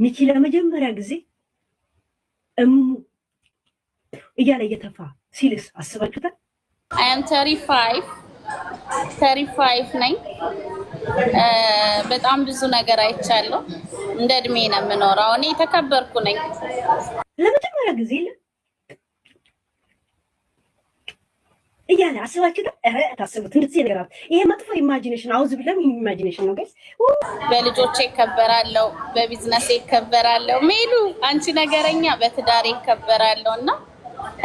ሚኪ ለመጀመሪያ ጊዜ እሙሙ እያለ እየተፋ ሲልስ አስባችሁታል? I am 35 ነኝ። በጣም ብዙ ነገር አይቻለሁ። እንደ እድሜ ነው የምኖረው። እኔ ተከበርኩ ነኝ። ለመጀመሪያ ጊዜ እያለ አስባችሁታል? ታስቡት እንደዚህ ነገር አለ። ይሄ መጥፎ ኢማጂኔሽን አውዝ ብለም ኢማጂኔሽን ነው ጋይስ። በልጆቼ ይከበራለሁ፣ በቢዝነስ ይከበራለሁ። ሜሉ አንቺ ነገረኛ፣ በትዳሬ ይከበራለሁ እና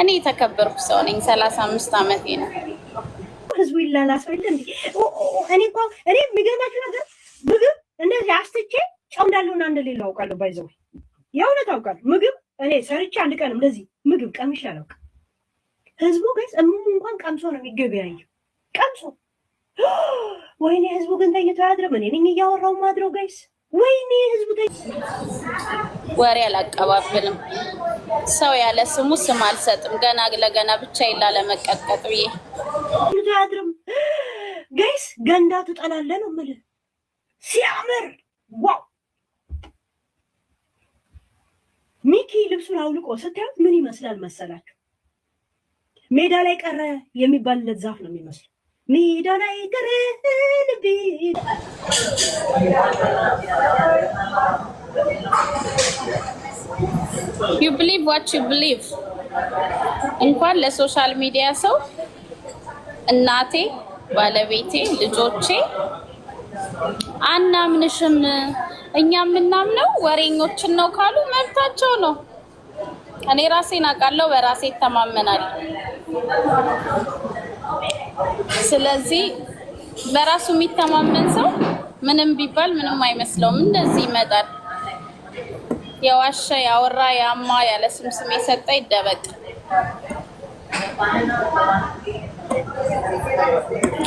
እኔ የተከበርኩ ሰው ነኝ። 35 ዓመቴ ነው። ህዝቡ ይላላስ አይደል እንዴ? እኔ የሚገርማችሁ ነገር ምግብ እንደዚህ አስትቼ ጨው እንዳለውና እንደሌለው አውቃለሁ። ባይዘው የእውነት አውቃለሁ። ምግብ እኔ ሰርቼ አንድ ቀን እንደዚህ ምግብ ቀምሼ አላውቅም። ህዝቡ ጋይስ እሙሙ እንኳን ቀምሶ ነው የሚገበያየው። ቀምሶ ወይኔ ህዝቡ ግን ተኝቶ አያድርም። እኔ ነኝ እያወራው ማድረው ጋይስ። ወይኔ ህዝቡ ወሬ አላቀባብልም። ሰው ያለ ስሙ ስም አልሰጥም። ገና ለገና ብቻ ይላል ለመቀጥቀጥ ብዬ አያድርም ጋይስ። ገንዳ ትጠላለህ ነው የምልህ። ሲያምር ዋው! ሚኪ ልብሱን አውልቆ ስታዩት ምን ይመስላል መሰላችሁ? ሜዳ ላይ ቀረ የሚባልለት ዛፍ ነው የሚመስለው። ሜዳ ላይ ቀረ ልቤ። you believe what you believe። እንኳን ለሶሻል ሚዲያ ሰው እናቴ፣ ባለቤቴ፣ ልጆቼ አናምንሽም እኛ የምናምነው ወሬኞችን ነው ካሉ መብታቸው ነው። እኔ ራሴን አውቃለሁ፣ በራሴ እተማመናለሁ። ስለዚህ በራሱ የሚተማመን ሰው ምንም ቢባል ምንም አይመስለውም። እንደዚህ ይመጣል። የዋሸ ያወራ ያማ ያለ ስም የሰጠ ይደበቅ።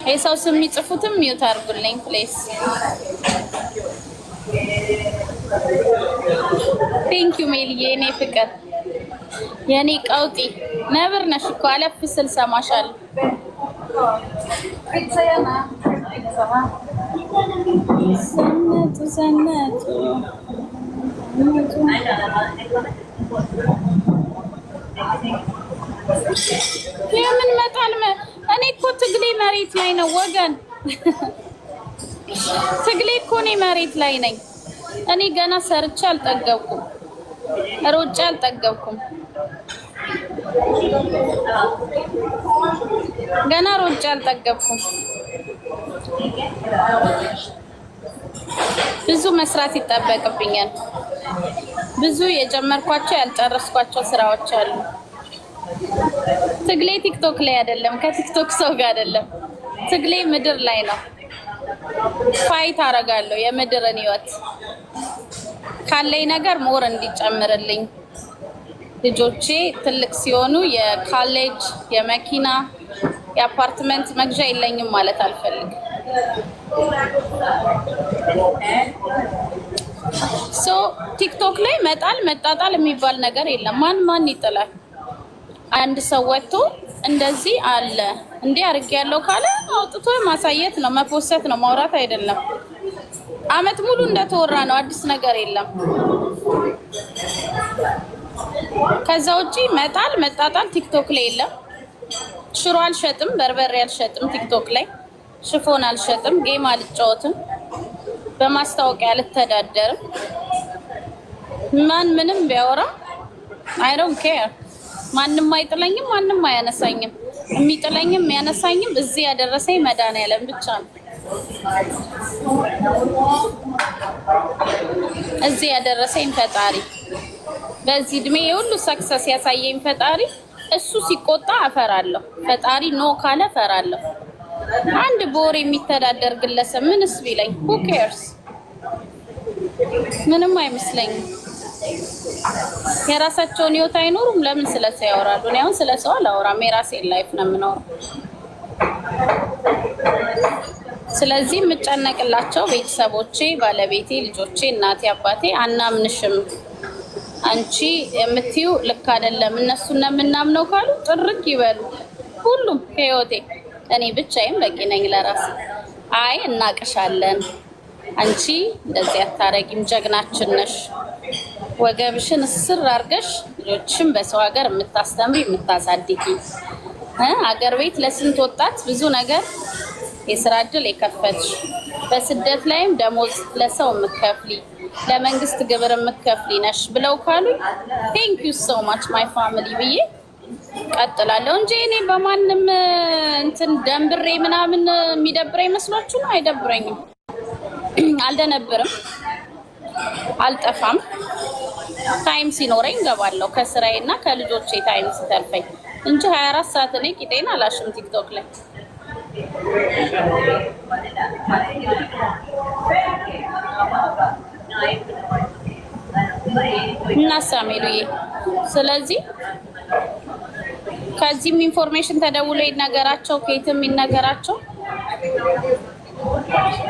የሰው ስም የሚጽፉትም ሚውት አድርጉልኝ ፕሌስ። ቴንክ ዩ ሜልዬ፣ የኔ ፍቅር፣ የኔ ቀውጢ ነብር ነሽ እኮ አለፍ ስል ሰማሻለሁ። ሰነቱ የምን መጣል? እኔ እኮ ትግሌ መሬት ላይ ነው ወገን። ትግሌ እኮ እኔ መሬት ላይ ነኝ። እኔ ገና ሰርቼ አልጠገብኩም፣ ሮጬ አልጠገብኩም። ገና ሮጬ አልጠገብኩም። ብዙ መስራት ይጠበቅብኛል። ብዙ የጀመርኳቸው ያልጨረስኳቸው ስራዎች አሉ። ትግሌ ቲክቶክ ላይ አይደለም፣ ከቲክቶክ ሰው ጋር አይደለም። ትግሌ ምድር ላይ ነው። ፋይት አደርጋለሁ የምድርን ህይወት ካለኝ ነገር ሞር እንዲጨምርልኝ። ልጆቼ ትልቅ ሲሆኑ የካሌጅ የመኪና የአፓርትመንት መግዣ የለኝም ማለት አልፈልግም። ሶ ቲክቶክ ላይ መጣል መጣጣል የሚባል ነገር የለም። ማን ይጥላል? አንድ ሰው ወጥቶ እንደዚህ አለ እንዲህ አድርጌያለሁ ካለ አውጥቶ ማሳየት ነው፣ መፖሰት ነው፣ ማውራት አይደለም። አመት ሙሉ እንደተወራ ነው፣ አዲስ ነገር የለም። ከዛ ውጪ መጣል መጣጣል ቲክቶክ ላይ የለም። ሽሮ አልሸጥም፣ በርበሬ አልሸጥም፣ ቲክቶክ ላይ ሽፎን አልሸጥም፣ ጌም አልጫወትም፣ በማስታወቂያ አልተዳደርም። ማን ምንም ቢያወራ አይ ዶንት ኬር። ማንም አይጥለኝም፣ ማንም አያነሳኝም። የሚጥለኝም ያነሳኝም እዚህ ያደረሰኝ መድኃኒዓለም ብቻ ነው። እዚህ ያደረሰኝ ፈጣሪ፣ በዚህ እድሜ የሁሉ ሰክሰስ ያሳየኝ ፈጣሪ። እሱ ሲቆጣ አፈራለሁ፣ ፈጣሪ ኖ ካለ ፈራለሁ። አንድ በወር የሚተዳደር ግለሰብ ምንስ ቢለኝ who cares? ምንም አይመስለኝም። የራሳቸውን ህይወት አይኖሩም። ለምን ስለሰው ያወራሉ? እኔ አሁን ስለሰው አላወራም፣ የራሴን ላይፍ ነው የምኖረው። ስለዚህ የምጨነቅላቸው ቤተሰቦቼ፣ ባለቤቴ፣ ልጆቼ፣ እናቴ፣ አባቴ አናምንሽም አንቺ የምትዩ ልክ አይደለም እነሱን ነው የምናምነው ካሉ ጥርግ ይበሉ ሁሉም ከህይወቴ። እኔ ብቻዬን በቂ ነኝ ለራሴ። አይ እናቅሻለን አንቺ እንደዚህ አታረጊም፣ ጀግናችን ነሽ። ወገብሽን እስር አድርገሽ ልጆችሽን በሰው ሀገር የምታስተምሪ የምታሳድጊ፣ ሀገር ቤት ለስንት ወጣት ብዙ ነገር የስራ እድል የከፈትሽ፣ በስደት ላይም ደሞዝ ለሰው የምትከፍሊ፣ ለመንግስት ግብር የምትከፍሊ ነሽ ብለው ካሉኝ ቴንክ ዩ ሶ ማች ማይ ፋሚሊ ብዬ ቀጥላለሁ እንጂ እኔ በማንም እንትን ደንብሬ ምናምን የሚደብረኝ መስሏችሁ ነው? አይደብረኝም። አልደነብርም፣ አልጠፋም። ታይም ሲኖረኝ እገባለሁ ከስራዬ እና ከልጆቼ ታይም ሲተርፈኝ እንጂ 24 ሰዓት እኔ ቂጤን አላሽም ቲክቶክ ላይ። እና ሳሜሉዬ ስለዚህ ከዚህም ኢንፎርሜሽን ተደውሎ ይነገራቸው ከየትም ይነገራቸው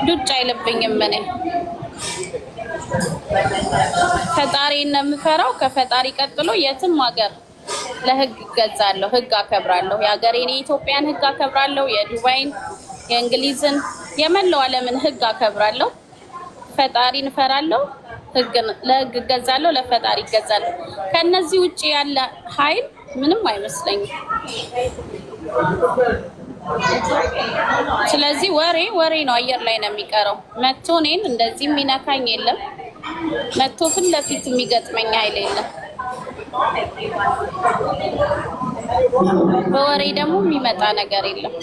ዱጭ አይልብኝም። እኔ ፈጣሪን ነው የምፈራው። ከፈጣሪ ቀጥሎ የትም ሀገር ለህግ እገዛለሁ፣ ህግ አከብራለሁ። የሀገሬን የኢትዮጵያን ህግ አከብራለሁ፣ የዱባይን፣ የእንግሊዝን፣ የመላው ዓለምን ህግ አከብራለሁ። ፈጣሪን እፈራለሁ፣ ለህግ እገዛለሁ፣ ለፈጣሪ እገዛለሁ። ከነዚህ ውጪ ያለ ኃይል ምንም አይመስለኝም። ስለዚህ ወሬ ነው፣ አየር ላይ ነው የሚቀረው። መቶ እኔን እንደዚህ የሚነካኝ የለም። መቶ ፊት ለፊት የሚገጥመኝ ኃይል የለም። በወሬ ደግሞ የሚመጣ ነገር የለም።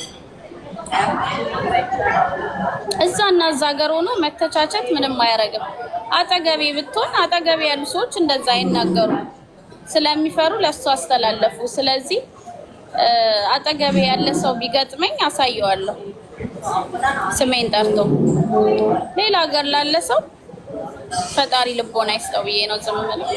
እዛና እዛ ሀገር ሆኖ መተቻቸት ምንም አያደርግም። አጠገቤ ብትሆን አጠገቤ ያሉ ሰዎች እንደዛ አይናገሩ ስለሚፈሩ ለሱ አስተላለፉ። ስለዚህ አጠገቤ ያለ ሰው ቢገጥመኝ አሳየዋለሁ ስሜን ጠርቶ። ሌላ ሀገር ላለ ሰው ፈጣሪ ልቦና ይስጠው ብዬ ነው ዝም ብለው።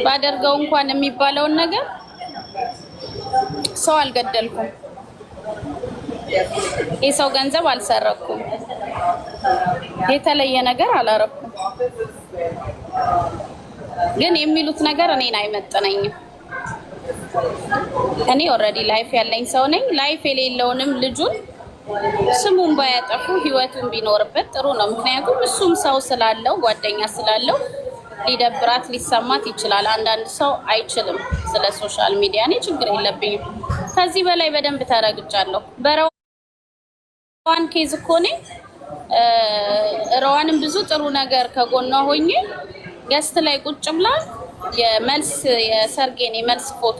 ባደርገው እንኳን የሚባለውን ነገር ሰው አልገደልኩም፣ የሰው ገንዘብ አልሰረኩም፣ የተለየ ነገር አላረኩም። ግን የሚሉት ነገር እኔን አይመጥነኝም። እኔ ኦልሬዲ ላይፍ ያለኝ ሰው ነኝ። ላይፍ የሌለውንም ልጁን ስሙን ባያጠፉ ህይወቱን ቢኖርበት ጥሩ ነው። ምክንያቱም እሱም ሰው ስላለው ጓደኛ ስላለው ሊደብራት ሊሰማት ይችላል። አንዳንድ ሰው አይችልም ስለ ሶሻል ሚዲያ። እኔ ችግር የለብኝም። ከዚህ በላይ በደንብ ተረግጫለሁ። በረዋን ኬዝ እኮ እኔ ረዋንም ብዙ ጥሩ ነገር ከጎኗ ሆኜ ገስት ላይ ቁጭ ብላ የሰርጌን የመልስ ፎቶ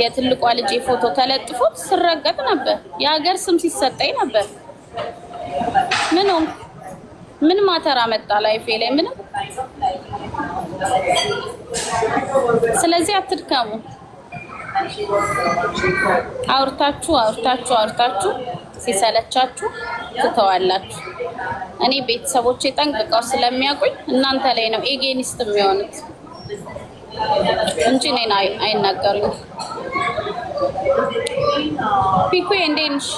የትልቋ ልጅ ፎቶ ተለጥፎ ስረገጥ ነበር። የሀገር ስም ሲሰጠኝ ነበር። ምን ማተራ መጣ ላይፌ ላይ ምንም። ስለዚህ አትድከሙ። አውርታችሁ ሲሰለቻችሁ ትተዋላችሁ። እኔ ቤተሰቦቼ ጠንቅቀው ስለሚያውቁኝ እናንተ ላይ ነው ኤጌኒስት የሚሆኑት እንጂ እኔን አይናገሩኝም። ፒኩ እንዴት ነሽ?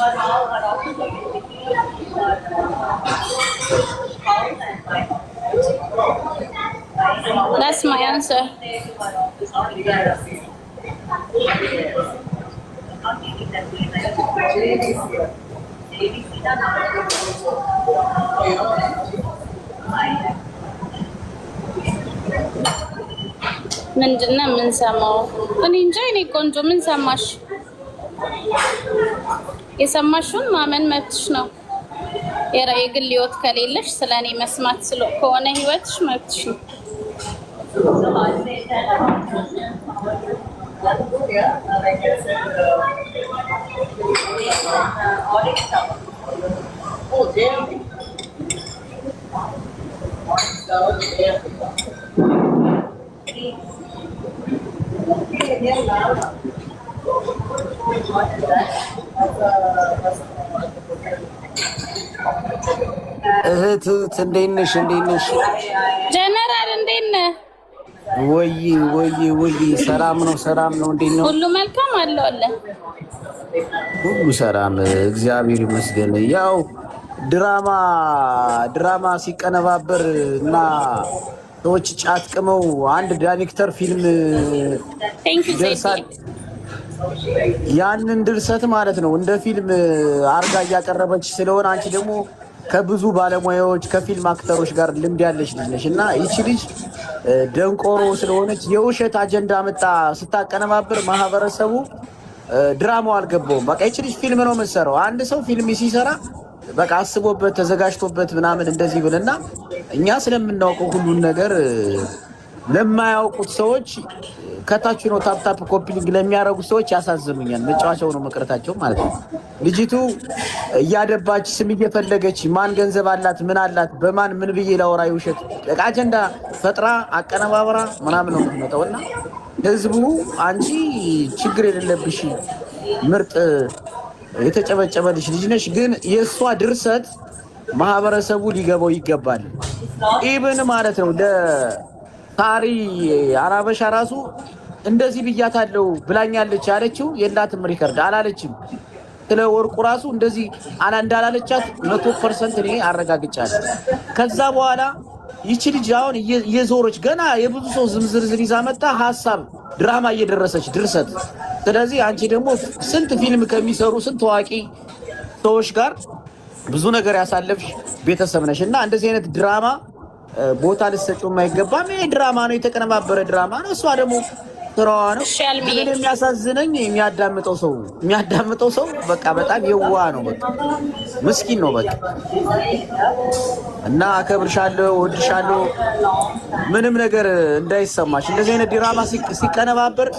That's my answer. ምንድነው የምንሰማው? እኔ እንጃ። እኔ ቆንጆ ምን ሰማሽ? የሰማሽውን ማመን መብትሽ ነው። የግል ህይወት ከሌለሽ ስለኔ መስማት ከሆነ ህይወትሽ መብትሽ ነው። እህት እንዴት ነሽ? ጀነራል እንዴት ነህ? ወይ ሰላም ነው። እንዴት ነው? ሁሉ መልካም አለ። ሁሉ ሰላም እግዚአብሔር ይመስገን። ያው ድራማ ሲቀነባበር እና ሰዎች ጫት ቅመው አንድ ዳይሬክተር ፊልም ያንን ድርሰት ማለት ነው እንደ ፊልም አርጋ እያቀረበች ስለሆነ አንቺ ደግሞ ከብዙ ባለሙያዎች ከፊልም አክተሮች ጋር ልምድ ያለች ልጅ ነሽ እና ይቺ ልጅ ደንቆሮ ስለሆነች የውሸት አጀንዳ መጣ ስታቀነባብር ማህበረሰቡ ድራማው አልገባውም። በቃ ይቺ ልጅ ፊልም ነው የምትሰራው። አንድ ሰው ፊልም ሲሰራ በቃ አስቦበት ተዘጋጅቶበት ምናምን እንደዚህ ብልና እኛ ስለምናውቀው ሁሉን ነገር ለማያውቁት ሰዎች ከታች ነው ታፕ ኮፒ ሊንክ ለሚያደርጉት ሰዎች ያሳዝኑኛል። መጫወቻው ነው መቅረታቸው ማለት ነው። ልጅቱ እያደባች ስም እየፈለገች ማን ገንዘብ አላት ምን አላት በማን ምን ብዬ ላወራ ይውሸት አጀንዳ ፈጥራ አቀነባብራ ምናምን ነው የምትመጣውና ህዝቡ አንቺ ችግር የሌለብሽ ምርጥ የተጨበጨበልሽ ልጅ ነሽ። ግን የእሷ ድርሰት ማህበረሰቡ ሊገባው ይገባል። ኢብን ማለት ነው ለታሪ አራበሻ ራሱ እንደዚህ ብያታለሁ ብላኛለች ያለችው የላትም ሪከርድ አላለችም። ስለ ወርቁ ራሱ እንደዚህ እንዳላለቻት 100% እኔ አረጋግጫለሁ። ከዛ በኋላ ይቺ ልጅ አሁን እየዞረች ገና የብዙ ሰው ዝምዝርዝር ይዛ መጣ ሀሳብ ድራማ እየደረሰች ድርሰት። ስለዚህ አንቺ ደግሞ ስንት ፊልም ከሚሰሩ ስንት ታዋቂ ሰዎች ጋር ብዙ ነገር ያሳለፍሽ ቤተሰብ ነሽ እና እንደዚህ አይነት ድራማ ቦታ ልትሰጪው የማይገባም። ይሄ ድራማ ነው፣ የተቀነባበረ ድራማ ነው። እሷ ደግሞ ስራዋ ነው። ግን የሚያሳዝነኝ የሚያዳምጠው ሰው በቃ በጣም የዋ ነው፣ በቃ ምስኪን ነው በቃ። እና አከብርሻለሁ፣ ወድሻለሁ፣ ምንም ነገር እንዳይሰማሽ። እንደዚህ አይነት ድራማ ሲቀነባበር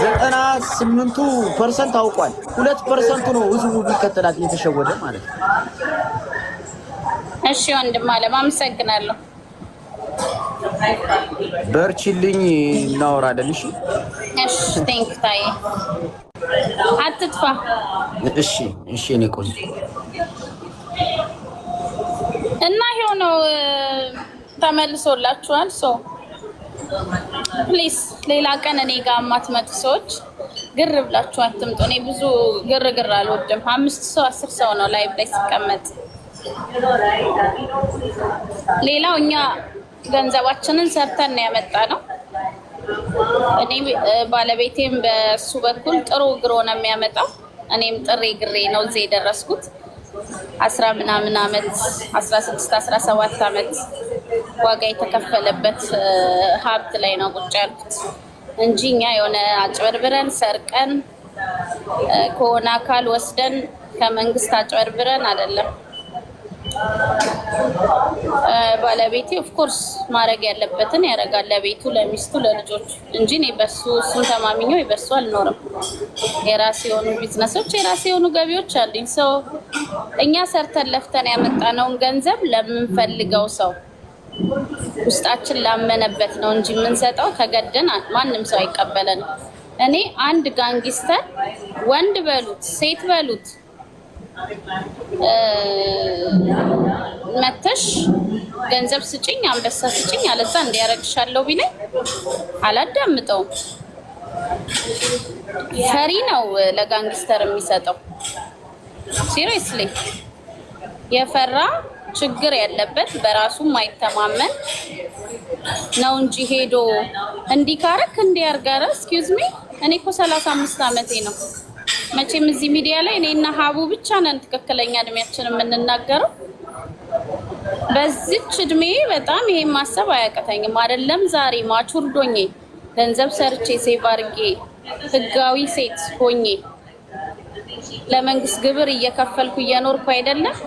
98% አውቋል፣ 2% ነው ህዝቡ ቢከተላት እየተሸወደ ማለት ነው። እሺ ወንድም አለም አመሰግናለሁ። በርቺልኝ፣ እናወራለን። እሺ እሺ፣ ቴንክ ታይ አትጥፋ። እሺ እሺ፣ እኔ ቆንጆ እና ይሄው ነው ተመልሶላችኋል። ሶ ፕሊዝ ሌላ ቀን እኔ ጋር የማትመጡ ሰዎች ግር ብላችሁ አትምጡ። እኔ ብዙ ግርግር አልወድም። 5 ሰው 10 ሰው ነው ላይቭ ላይ ሲቀመጥ። ሌላው እኛ ገንዘባችንን ሰርተን ያመጣ ነው። እኔ ባለቤቴም በሱ በኩል ጥሩ ግሮ ነው የሚያመጣው። እኔም ጥሬ ግሬ ነው እዚህ የደረስኩት። 10 ምናምን ዓመት 16 17 ዓመት ዋጋ የተከፈለበት ሀብት ላይ ነው ቁጭ ያልኩት እንጂ እኛ የሆነ አጭበርብረን ሰርቀን ከሆነ አካል ወስደን ከመንግስት አጭበርብረን አይደለም። ባለቤቴ ኦፍ ኮርስ ማድረግ ያለበትን ያደርጋል ለቤቱ፣ ለሚስቱ፣ ለልጆቹ እንጂ እኔ በሱ እሱን ተማምኜው በሱ አልኖርም። የራሴ የሆኑ ቢዝነሶች፣ የራሴ የሆኑ ገቢዎች አሉኝ። ሰው እኛ ሰርተን ለፍተን ያመጣነውን ገንዘብ ለምንፈልገው ሰው ውስጣችን ላመነበት ነው እንጂ የምንሰጠው ተገደን ማንም ሰው አይቀበለንም። እኔ አንድ ጋንጊስተር ወንድ በሉት ሴት በሉት መተሽ ገንዘብ ስጭኝ አንበሳ ስጭኝ አለዛ እንዲያረግሻለሁ ቢለኝ አላዳምጠውም። ፈሪ ነው ለጋንግስተር የሚሰጠው። ሲሪየስሊ የፈራ ችግር ያለበት በራሱ ማይተማመን ነው እንጂ ሄዶ እንዲካረክ እንዲያርጋራ ኤክስኪውዝ ሚ እኔ እኮ 35 ዓመቴ ነው። መቼም እዚህ ሚዲያ ላይ እኔና ሀቡ ብቻ ነን ትክክለኛ እድሜያችን የምንናገረው። በዚች እድሜ በጣም ይሄን ማሰብ አያቀተኝም። አይደለም ዛሬ ማቹር ዶኜ ገንዘብ ሰርቼ ሴቭ አድርጌ ህጋዊ ሴት ሆኜ ለመንግስት ግብር እየከፈልኩ እየኖርኩ አይደለም።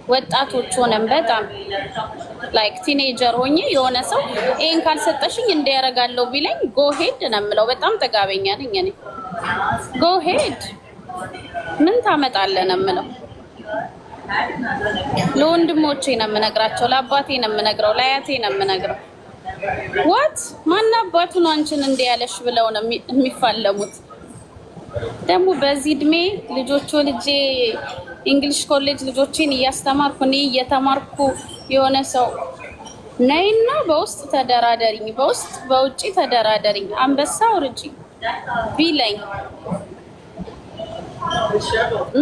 ወጣቶች ሆነን በጣም ላይክ ቲኔጀር ሆኜ የሆነ ሰው ይሄን ካልሰጠሽኝ እንዲያረጋለሁ ቢለኝ ጎ ሄድ ነው የምለው። በጣም ተጋበኛ ነኝ እኔ። ጎ ሄድ ምን ታመጣለህ ነው የምለው። ለወንድሞቼ ነው የምነግራቸው፣ ለአባቴ ነው የምነግረው፣ ለአያቴ ነው የምነግረው። ዋት ማን አባቱ ነው አንቺን እንዲያለሽ ብለው ነው የሚፋለሙት። ደግሞ በዚህ እድሜ ልጆቹ ልጄ እንግሊሽ ኮሌጅ ልጆቼን እያስተማርኩ እኔ እየተማርኩ የሆነ ሰው ነይና በውስጥ ተደራደሪኝ፣ በውስጥ በውጪ ተደራደሪኝ፣ አንበሳ ውርጂ ቢለኝ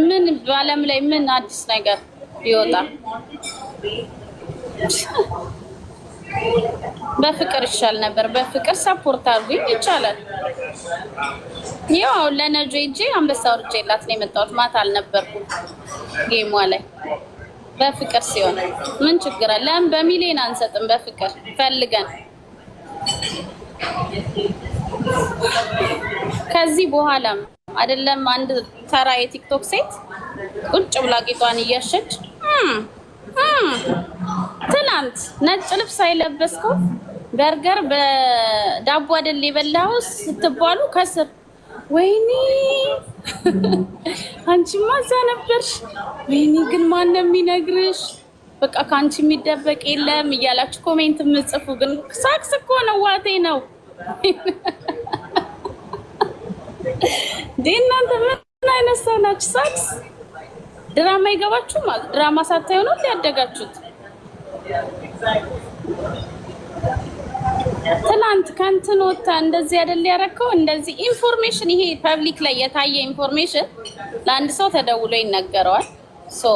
ምን በዓለም ላይ ምን አዲስ ነገር ይወጣ? በፍቅር ይሻል ነበር። በፍቅር ሰፖርት አድርጉኝ ይቻላል። ያው ለነጆ ሂጄ አንበሳ ወርጄላት ነው የመጣሁት። ማታ አልነበርኩም ጌሟ ላይ። በፍቅር ሲሆን ምን ችግር አለ? ለምን በሚሊዮን አንሰጥም? በፍቅር ፈልገን ከዚህ በኋላም አይደለም አንድ ተራ የቲክቶክ ሴት ቁጭ ብላ ቂጧን እያሸች ትናንት ነጭ ልብስ አይለበስኩ በርገር በዳቦ አይደል የበላው ስትባሉ ከስር ወይኔ አንቺማ እዛ ነበርሽ፣ ወይኔ ግን ማን ነው የሚነግርሽ? በቃ ካንቺ የሚደበቅ የለም እያላችሁ ኮሜንት የምጽፉ ግን ሳክስ እኮ ነው፣ ዋቴ ነው። እናንተ ምን አይነት ሰው ናችሁ? ሳክስ ድራማ ይገባችሁ ማለት ድራማ ሳታዩ ነው ያደጋችሁት። ትናንት ከንትን ወጣ እንደዚህ አይደል ያረከው? እንደዚህ ኢንፎርሜሽን፣ ይሄ ፐብሊክ ላይ የታየ ኢንፎርሜሽን ለአንድ ሰው ተደውሎ ይነገረዋል። ሶ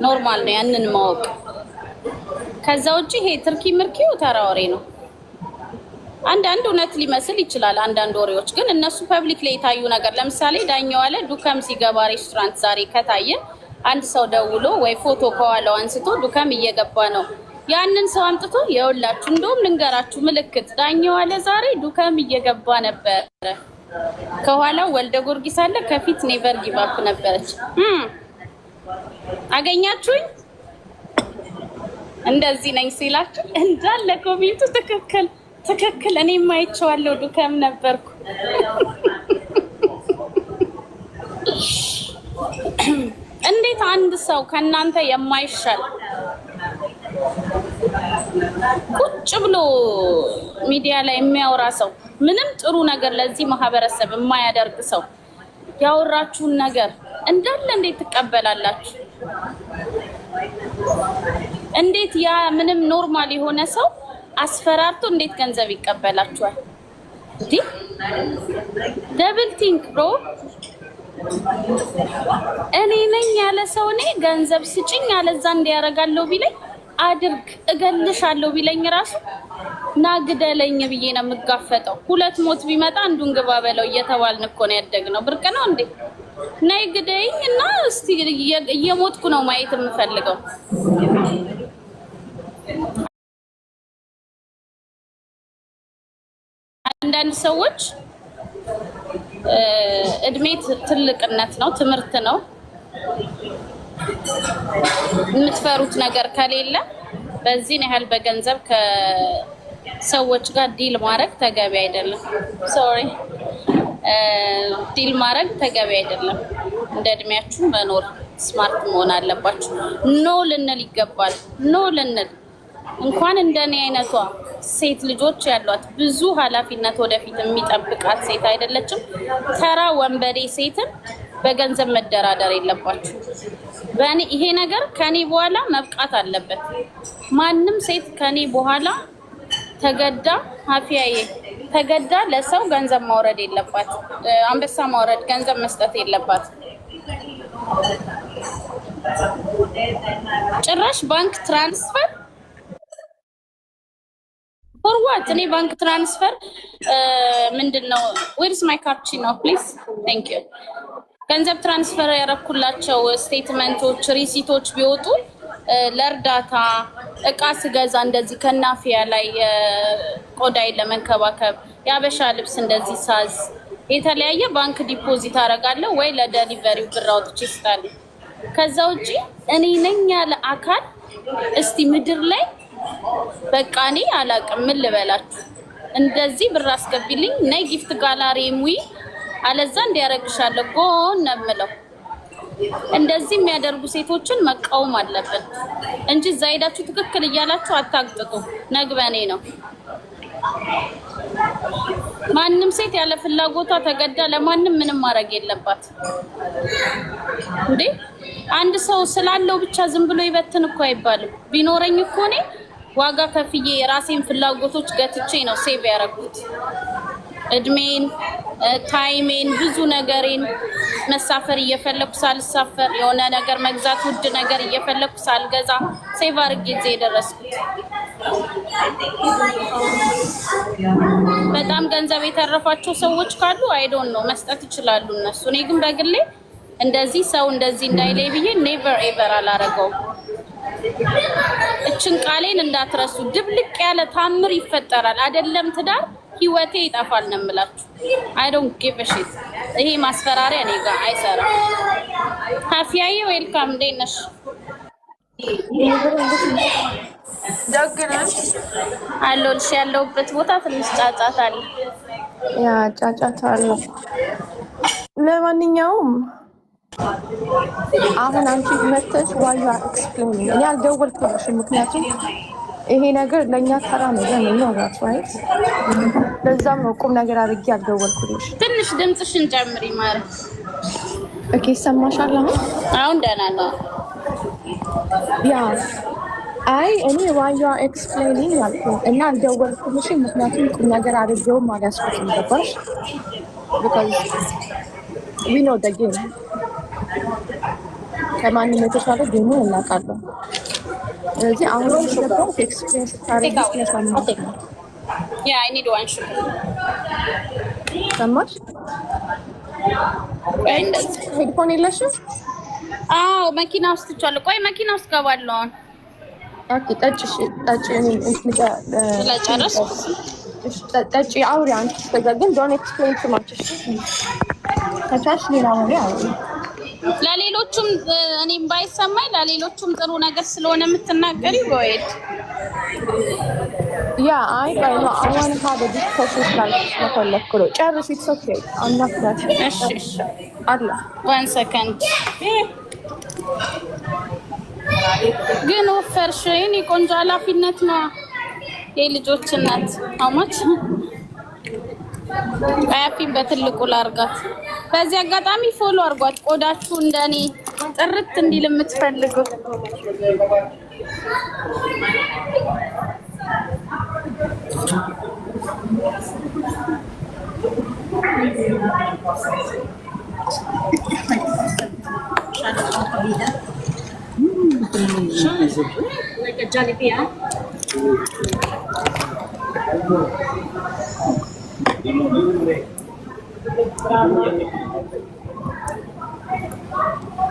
ኖርማል ነው ያንን ማወቅ። ከዛ ውጪ ይሄ ትርኪ ምርኪው ተራ ወሬ ነው። አንዳንድ እውነት ሊመስል ይችላል። አንዳንድ ወሬዎች ግን እነሱ ፐብሊክ ላይ የታዩ ነገር፣ ለምሳሌ ዳኛው አለ ዱከም ሲገባ ሬስቶራንት ዛሬ ከታየ አንድ ሰው ደውሎ ወይ ፎቶ ከኋላው አንስቶ ዱከም እየገባ ነው፣ ያንን ሰው አምጥቶ የውላችሁ እንደውም ልንገራችሁ ምልክት ዳኛው አለ ዛሬ ዱከም እየገባ ነበረ፣ ከኋላው ወልደ ጊዮርጊስ አለ፣ ከፊት ኔቨር ጊቭ አፕ ነበረች። አገኛችሁኝ? እንደዚህ ነኝ ሲላችሁ እንዳለ ኮሜንቱ ትክክል ትክክል፣ እኔም አይቼዋለሁ ዱከም ነበርኩ። እንዴት አንድ ሰው ከእናንተ የማይሻል ቁጭ ብሎ ሚዲያ ላይ የሚያወራ ሰው፣ ምንም ጥሩ ነገር ለዚህ ማህበረሰብ የማያደርግ ሰው ያወራችሁን ነገር እንዳለ እንዴት ትቀበላላችሁ? እንዴት ያ ምንም ኖርማል የሆነ ሰው አስፈራርቶ እንዴት ገንዘብ ይቀበላችኋል? እንዴ ደብል ቲንክ ብሮ። እኔ ነኝ ያለ ሰው እኔ ገንዘብ ስጭኝ አለዛ እንዲያረጋለው ቢለኝ አድርግ እገልሻለሁ ቢለኝ ራሱ ናግደለኝ ብዬ ነው የምጋፈጠው። ሁለት ሞት ቢመጣ አንዱን ግባ በለው እየተባልን እኮ ነው ያደግነው። ብርቅ ነው እንዴ? ነይ ግደኝ እና እስቲ እየሞትኩ ነው ማየት የምፈልገው። አንዳንድ ሰዎች እድሜ ትልቅነት ነው፣ ትምህርት ነው። የምትፈሩት ነገር ከሌለ በዚህን ያህል በገንዘብ ከሰዎች ጋር ዲል ማድረግ ተገቢ አይደለም። ሶሪ ዲል ማድረግ ተገቢ አይደለም። እንደ እድሜያችሁ መኖር ስማርት መሆን አለባችሁ። ኖ ልንል ይገባል። ኖ ልንል እንኳን እንደኔ አይነቷ ሴት ልጆች ያሏት ብዙ ኃላፊነት ወደፊት የሚጠብቃት ሴት አይደለችም። ተራ ወንበዴ ሴትን በገንዘብ መደራደር የለባችሁ። ይሄ ነገር ከኔ በኋላ መብቃት አለበት። ማንም ሴት ከኔ በኋላ ተገዳ ሀፊያዬ ተገዳ ለሰው ገንዘብ ማውረድ የለባት። አንበሳ ማውረድ ገንዘብ መስጠት የለባት። ጭራሽ ባንክ ትራንስፈር ፎርዋት እኔ ባንክ ትራንስፈር ምንድነው? ዌርስ ማይ ካፕቺኖ ፕሊዝ ቴንክ ዩ። ገንዘብ ትራንስፈር ያረኩላቸው ስቴትመንቶች ሪሲቶች ቢወጡ ለእርዳታ እቃ ስገዛ እንደዚህ ከናፊያ ላይ ቆዳይ ለመንከባከብ የአበሻ ልብስ እንደዚህ ሳዝ የተለያየ ባንክ ዲፖዚት አደርጋለሁ ወይ ለዴሊቨሪው ብር አውጥቼ እሰጣለሁ። ከዛ ውጪ እኔ ነኝ ያለ አካል እስቲ ምድር ላይ በቃ እኔ አላቅም ምን ልበላችሁ። እንደዚህ ብር አስገቢልኝ ነይ ጊፍት ጋላሪ ሙይ አለዛ እንዲያረግሻለሁ ጎን ነው የምለው። እንደዚህ የሚያደርጉ ሴቶችን መቃወም አለብን እንጂ እዛ ሄዳችሁ ትክክል እያላችሁ አታግጥጡ። ነግበኔ ነው። ማንም ሴት ያለ ፍላጎቷ ተገዳ ለማንም ምንም ማድረግ የለባት እንዴ። አንድ ሰው ስላለው ብቻ ዝም ብሎ ይበትን እኮ አይባልም። ቢኖረኝ እኮ እኔ ዋጋ ከፍዬ የራሴን ፍላጎቶች ገትቼ ነው ሴቭ ያደረኩት። እድሜን፣ ታይሜን፣ ብዙ ነገሬን መሳፈር እየፈለኩ ሳልሳፈር የሆነ ነገር መግዛት ውድ ነገር እየፈለኩ ሳልገዛ ሴቭ አድርጌ እዚህ የደረስኩት። በጣም ገንዘብ የተረፋቸው ሰዎች ካሉ አይ ዶንት ኖ መስጠት ይችላሉ እነሱ። እኔ ግን በግሌ እንደዚህ ሰው እንደዚህ እንዳይለይ ብዬ ኔቨር ኤቨር አላረገውም። እችን ቃሌን እንዳትረሱ። ድብልቅ ያለ ታምር ይፈጠራል አይደለም ትዳር ህይወቴ ይጠፋል ነው የምላችሁ። አይ ዶንት ጊቭ አ ሺት። ይሄ ማስፈራሪያ እኔ ጋር አይሰራም። ሀፊያዬ ዌልካም እንዴት ነሽ? ደግነሽ አለሁልሽ። ያለሁበት ቦታ ትንሽ ጫጫታ አለ። ያ ጫጫታ አለ። ለማንኛውም አሁን አንቺ መተሽ ዋያ ኤክስፕሌን እኔ አልደወልኩልሽም፣ ምክንያቱም ይሄ ነገር ለእኛ ተራ ነገር ነው ራሱ ራይት። ለዛም ነው ቁም ነገር አድርጌ አልደወልኩልሽ። ትንሽ ድምፅሽን ጨምሪ ማለት ኦኬ። ይሰማሻል አሁን ደህና ነው። ያ አይ እኔ ዋያ ኤክስፕሌኒንግ አልኩኝ እና አልደወልኩልሽም፣ ምክንያቱም ቁም ነገር አድርጌውም አልያዝኩትም። ገባሽ? ቢካዝ ዊ ኖ ዘ ጌም ከማንም የተሻለ ጌሙ እናውቃለን። ስለዚህ አሁን ገባው ኤክስፕሌን ስታደርጊ ስለሰማሁ ያ አይ ኒድ ዋን ሹገር ሰማሽ? ሄድፎን የለሽም? አዎ መኪና ውስጥ ትቻለሁ። ቆይ መኪና ውስጥ ገባለሁ አሁን። ኦኬ ጠጪ ጠጪ ስለጨረስ ጠጪ አውሪ አንቺ። እስከዛ ግን ዶንት ኤክስፕሌን ቱ ማች ከቻልሽ ሌላ ወሬ አውሪ። ለሌሎቹም እኔም ባይሰማኝ ለሌሎቹም ጥሩ ነገር ስለሆነ የምትናገሪ ወይድ ያ አይ ባይ ነው አዋን ሀደ ዲስከሽን ስላልኩሽ ስለፈለኩ ነው። ጨርሽ። ኢትስ ኦኬ አናፍዳት። እሺ እሺ አላ ዋን ሰከንድ ግን ወፈርሽ። የእኔ ቆንጆ ኃላፊነት ነው የልጆች እናት። አማች አያፊን በትልቁ ላርጋት። በዚህ አጋጣሚ ፎሎ አርጓት ቆዳችሁ እንደኔ ጥርት እንዲል የምትፈልጉ።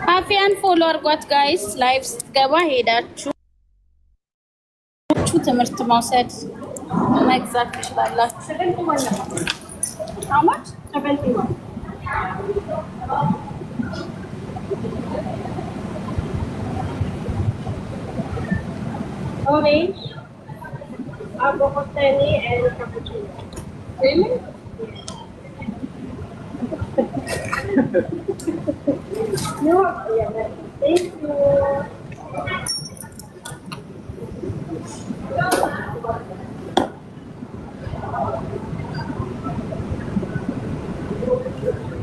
ሀፊያን ፎሎ አርጓት ጋይስ። ላይቭ ስትገባ ሄዳችሁ ትምህርት መውሰድ መግዛት ትችላላችሁ። አማች Orange, avocado and cappuccino. Really? No, thank you.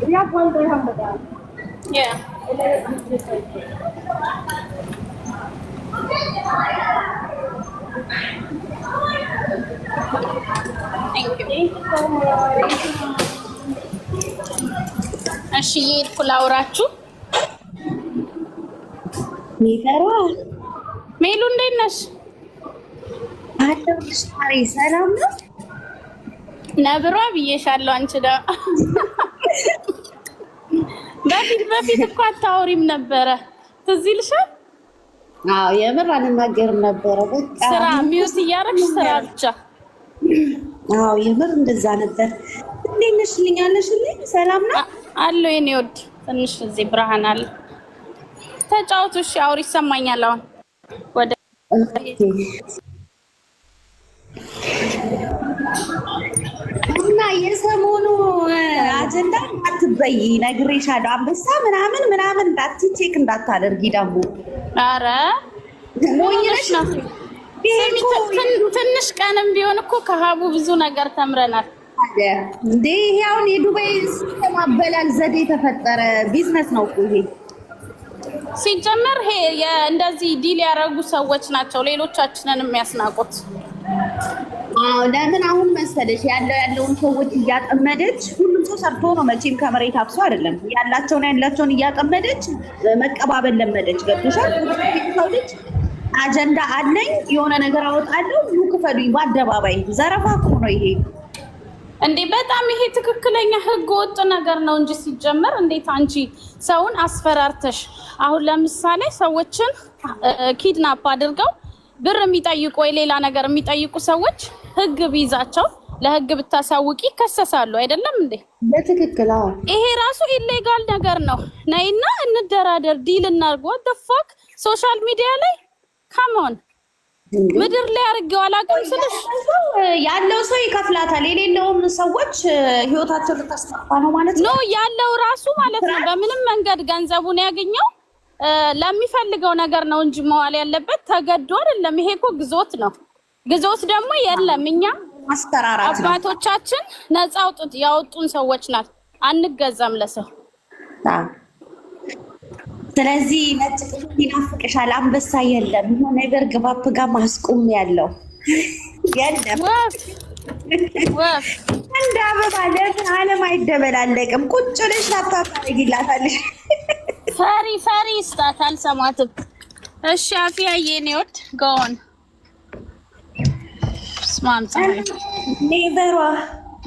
We have one dirham, madam. Yeah. Thank you so much. እሺ የሄድኩ ላውራችሁ። ሚፈራ ሜሉ እንዴት ነሽ? አለሁልሽ። ማሬ ሰላም ነው? ነብሯ ብዬሻለሁ። አንቺ ደግሞ በፊት እኮ አታወሪም ነበረ። ትዝ ይልሻል? አዎ የምር አልናገርም ነበረ። በቃ ስራ ሚውት እያደረግሽ ስራ ብቻ። አዎ የምር እንደዛ ነበር። እንዴት ነሽ? ልኛለሽልኝ? ሰላም ነው አለው የኔ ወድ። ትንሽ እዚህ ብርሃን አለ። ተጫወቱ። እሺ አውሪ፣ ይሰማኛል አሁን። ወደ እና የሰሞኑ አጀንዳ አትበይ፣ ነግሬሻለሁ። አንበሳ ምናምን ምናምን ቼክ እንዳታደርጊ ደግሞ። ኧረ ሞኝነሽ ነው። ትንሽ ቀንም ቢሆን እኮ ከሀቡ ብዙ ነገር ተምረናል። እንዴ ይሄ አሁን የዱባይ ማበላል ዘዴ የተፈጠረ ቢዝነስ ነው እኮ ይሄ። ሲጀመር ይሄ እንደዚህ ዲል ያደረጉ ሰዎች ናቸው ሌሎቻችንን የሚያስናቁት። ለምን አሁን መሰለሽ ያለውን ሰዎች እያጠመደች፣ ሁሉም ሰው ሰርቶ ነው መቼም ከመሬት አብሶ አይደለም። ያላቸውን እያጠመደች መቀባበል ለመደች። ገብቶሻል? ሰው ልጅ አጀንዳ አለኝ የሆነ ነገር አወጣለሁ ይክፈሉኝ በአደባባይ ዘረፋ እኮ ነው ይሄ እንዴ በጣም ይሄ ትክክለኛ ህገ ወጥ ነገር ነው እንጂ ሲጀመር እንዴት አንቺ ሰውን አስፈራርተሽ አሁን ለምሳሌ ሰዎችን ኪድናፕ አድርገው ብር የሚጠይቁ ወይ ሌላ ነገር የሚጠይቁ ሰዎች ህግ ቢይዛቸው ለህግ ብታሳውቂ ይከሰሳሉ አይደለም እንዴ? በትክክል አዎ። ይሄ ራሱ ኢሌጋል ነገር ነው። ነይና እንደራደር ዲል እናርግ። what the fuck ሶሻል ሚዲያ ላይ come on ምድር ላይ አርገው አላውቅም ስልሽ ያለው ሰው ይከፍላታል የሌለውም ሰዎች ህይወታቸውን ልታስጠፋ ነው ማለት ነው። ያለው ራሱ ማለት ነው በምንም መንገድ ገንዘቡን ያገኘው ለሚፈልገው ነገር ነው እንጂ መዋል ያለበት ተገዶ አይደለም። ይሄ እኮ ግዞት ነው። ግዞት ደግሞ የለም እኛ ማስተራራት ነው። አባቶቻችን ነፃ ያወጡን ሰዎች ናት። አንገዛም ለሰው። ስለዚህ ነጭ ይናፍቅሻል አንበሳ የለም የሆነ ነገር ግባብ ጋር ማስቆም ያለው የለም። ወፍ እንደ አበባ ለምን ዓለም አይደበላለቅም? ቁጭ ብለሽ ላፕታፕ ታደርጊላታለሽ። ፈሪ ስታት አልሰማትም። እሺ አፍያ የኔ ወድ ጎን ስማምታ ኔቨሯ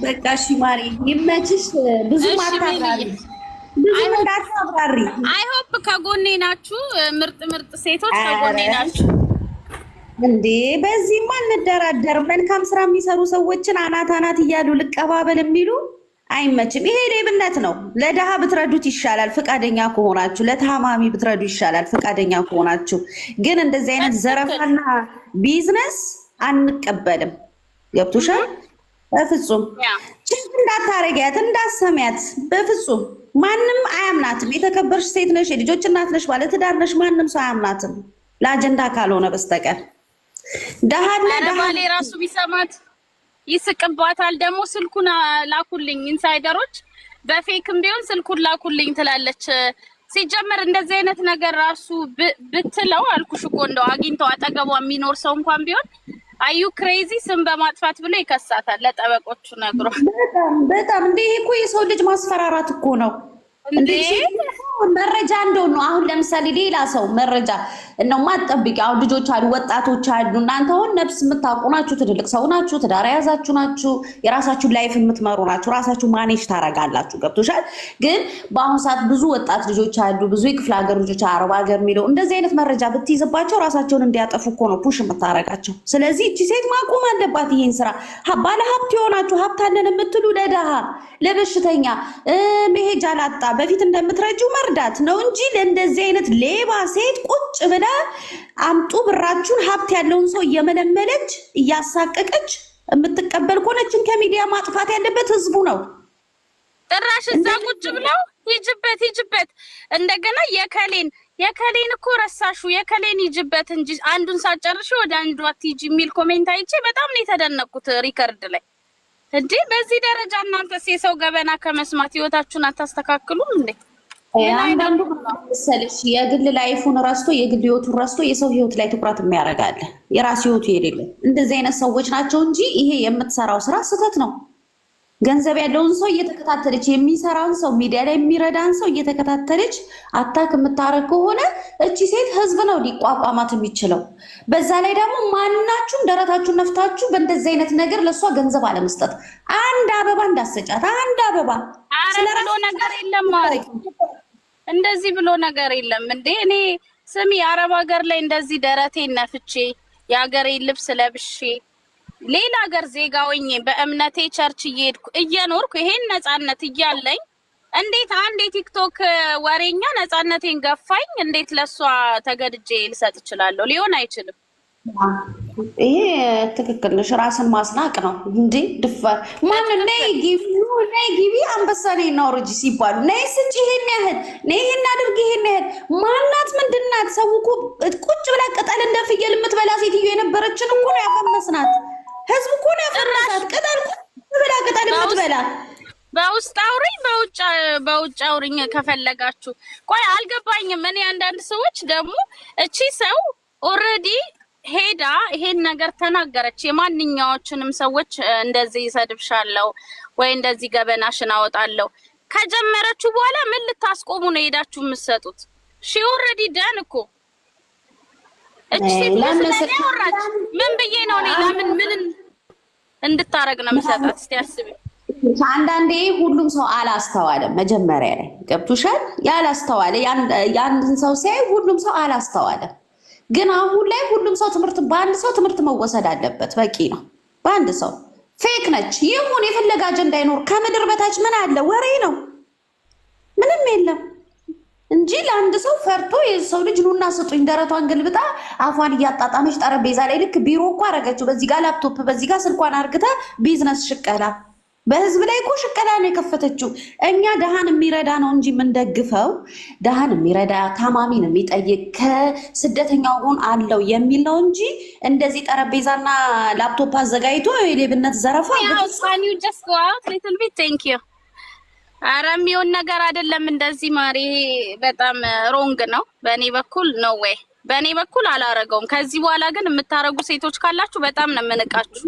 በቃ እሺ ማሪ ይመችሽ። ብዙ ማታራሪ ብዙ እንዳታብራሪ። አይ ሆፕ ከጎኔ ናችሁ። ምርጥ ሴቶች ከጎኔ ናችሁ። እንዴ በዚህማ እንደራደርም። መልካም ስራ የሚሰሩ ሰዎችን አናት እያሉ ልቀባበል የሚሉ አይመችም። ይሄ ሌብነት ነው። ለደሃ ብትረዱት ይሻላል ፍቃደኛ ከሆናችሁ። ለታማሚ ብትረዱ ይሻላል ፍቃደኛ ከሆናችሁ። ግን እንደዚህ አይነት ዘረፋና ቢዝነስ አንቀበልም። ገብቶሻል? በፍጹም ጭንቅ እንዳታረጊያት እንዳሰሚያት በፍጹም ማንም አያምናትም። የተከበርሽ ሴት ነሽ፣ የልጆች እናት ነሽ፣ ባለትዳር ነሽ። ማንም ሰው አያምናትም ለአጀንዳ ካልሆነ በስተቀር። ባሌ ራሱ ቢሰማት ይስቅባታል። ደግሞ ስልኩን ላኩልኝ ኢንሳይደሮች፣ በፌክም ቢሆን ስልኩን ላኩልኝ ትላለች። ሲጀመር እንደዚህ አይነት ነገር ራሱ ብትለው አልኩሽ እኮ እንደው አግኝተው አጠገቧ የሚኖር ሰው እንኳን ቢሆን አዩ ክሬዚ ስም በማጥፋት ብሎ ይከሳታል። ለጠበቆቹ ነግሮ በጣም እንዴ እኮ የሰው ልጅ ማስፈራራት እኮ ነው። እንዴ መረጃ እንደው ነው። አሁን ለምሳሌ ሌላ ሰው መረጃ ነው ማጠብቂ። አሁን ልጆች አሉ፣ ወጣቶች አሉ። እናንተ አሁን ነፍስ የምታውቁ ናችሁ፣ ትልልቅ ሰው ናችሁ፣ ትዳር ያዛችሁ ናችሁ፣ የራሳችሁን ላይፍ የምትመሩ ናችሁ፣ ራሳችሁ ማኔጅ ታረጋላችሁ። ገብቶሻል? ግን በአሁኑ ሰዓት ብዙ ወጣት ልጆች አሉ፣ ብዙ የክፍለ ሀገር ልጆች፣ አረብ ሀገር የሚለው እንደዚህ አይነት መረጃ ብትይዝባቸው ራሳቸውን እንዲያጠፉ እኮ ነው ፑሽ የምታረጋቸው። ስለዚህ እቺ ሴት ማቆም አለባት ይሄን ስራ። ባለ ሀብት የሆናችሁ ሀብት አለን የምትሉ ለደሃ ለበሽተኛ መሄጃ ላጣ በፊት እንደምትረጂው መርዳት ነው እንጂ ለእንደዚህ አይነት ሌባ ሴት ቁጭ ብላ አምጡ ብራችሁን ሀብት ያለውን ሰው እየመለመለች እያሳቀቀች የምትቀበል ከሆነችን ከሚዲያ ማጥፋት ያለበት ህዝቡ ነው። ጥራሽ እዛ ቁጭ ብለው ይጅበት እንደገና የከሌን እኮ ረሳሹ የከሌን ይጅበት እንጂ አንዱን ሳጨርሽ ወደ አንዱ አትይጂ የሚል ኮሜንት አይቼ በጣም ነው የተደነቅኩት። ሪከርድ ላይ እንዴ በዚህ ደረጃ እናንተስ የሰው ገበና ከመስማት ህይወታችሁን አታስተካክሉም እንዴ? አንዳንዱ መሰለሽ የግል ላይፉን ረስቶ የግል ህይወቱን ረስቶ የሰው ህይወት ላይ ትኩረት የሚያደርጋል። የራሱ ህይወቱ የሌለ እንደዚህ አይነት ሰዎች ናቸው እንጂ ይሄ የምትሰራው ስራ ስህተት ነው። ገንዘብ ያለውን ሰው እየተከታተለች የሚሰራውን ሰው ሚዲያ ላይ የሚረዳን ሰው እየተከታተለች አታክ የምታረግ ከሆነ እቺ ሴት ህዝብ ነው ሊቋቋማት የሚችለው። በዛ ላይ ደግሞ ማናችሁም ደረታችሁን ነፍታችሁ በእንደዚህ አይነት ነገር ለእሷ ገንዘብ አለመስጠት። አንድ አበባ እንዳሰጫት አንድ አበባ ብሎ ነገር የለም ማለት እንደዚህ ብሎ ነገር የለም እንዴ። እኔ ስሚ አረብ ሀገር ላይ እንደዚህ ደረቴን ነፍቼ የሀገሬ ልብስ ለብሼ ሌላ ሀገር ዜጋ ሆኜ በእምነቴ ቸርች እየሄድኩ እየኖርኩ ይሄን ነፃነት እያለኝ እንዴት አንድ የቲክቶክ ወሬኛ ነፃነቴን ገፋኝ? እንዴት ለሷ ተገድጄ ልሰጥ እችላለሁ? ሊሆን አይችልም። ይሄ ትክክል ነሽ። ራስን ማስናቅ ነው እንዴ ድፋር። ማን ነይ ግቢ አንበሳ ነይ እና ወርጂ ሲባሉ ነይ ስጪ ይሄን ያህል ነይ ይሄን አድርጊ ይሄን ያህል ማናት ምንድናት? ሰው እኮ ቁጭ ብላ ቅጠል እንደ ፍየል የምትበላ ሴትዮ የነበረችን እኮ ነው ያፈመስናት። ህዝብ እኮ ነው ያፈመስናት። ቅጠል ብላ ቅጠል የምትበላ በውስጥ አውሪኝ በውጭ አውሪኝ ከፈለጋችሁ። ቆይ አልገባኝም። እኔ አንዳንድ ሰዎች ደግሞ እቺ ሰው ኦልሬዲ ሄዳ ይሄን ነገር ተናገረች። የማንኛዎችንም ሰዎች እንደዚህ ይሰድብሻለሁ ወይ እንደዚህ ገበናሽን አወጣለሁ ከጀመረችው በኋላ ምን ልታስቆሙ ነው ሄዳችሁ የምትሰጡት? ሺ ኦልሬዲ ዳን እኮ እቺ ሴት ለምን ወራች? ምን ብዬ ነው እኔ ለምን ምን እንድታረግ ነው የምሰጣት? እስቲ አስቢ። አንዳንዴ ሁሉም ሰው አላስተዋለም። መጀመሪያ ላይ ገብቶሻል? ያላስተዋለ ያንድን ሰው ሲያይ ሁሉም ሰው አላስተዋለም። ግን አሁን ላይ ሁሉም ሰው በአንድ ሰው ትምህርት መወሰድ አለበት። በቂ ነው። በአንድ ሰው ፌክ ነች ይሁን የፈለገ አጀንዳ ይኖር፣ ከምድር በታች ምን አለ? ወሬ ነው፣ ምንም የለም እንጂ ለአንድ ሰው ፈርቶ የሰው ልጅ ኑና ስጡኝ ደረቷን ገልብጣ አፏን እያጣጣመች ጠረጴዛ ላይ ልክ ቢሮ እኮ አረገችው። በዚህ ጋር ላፕቶፕ፣ በዚህ ጋር ስልኳን አርግታ ቢዝነስ ሽቀላ። በህዝብ ላይ እኮ ሽቀላ ነው የከፈተችው። እኛ ደሃን የሚረዳ ነው እንጂ የምንደግፈው ደሃን የሚረዳ ታማሚን የሚጠይቅ ከስደተኛው ጎን አለው የሚል ነው እንጂ እንደዚህ ጠረጴዛና ላፕቶፕ አዘጋጅቶ የሌብነት ዘረፋ ኧረ የሚሆን ነገር አይደለም እንደዚህ ማሪ። በጣም ሮንግ ነው። በእኔ በኩል ነው ወይ በእኔ በኩል አላረገውም። ከዚህ በኋላ ግን የምታረጉ ሴቶች ካላችሁ በጣም ነው የምንቃችሁ።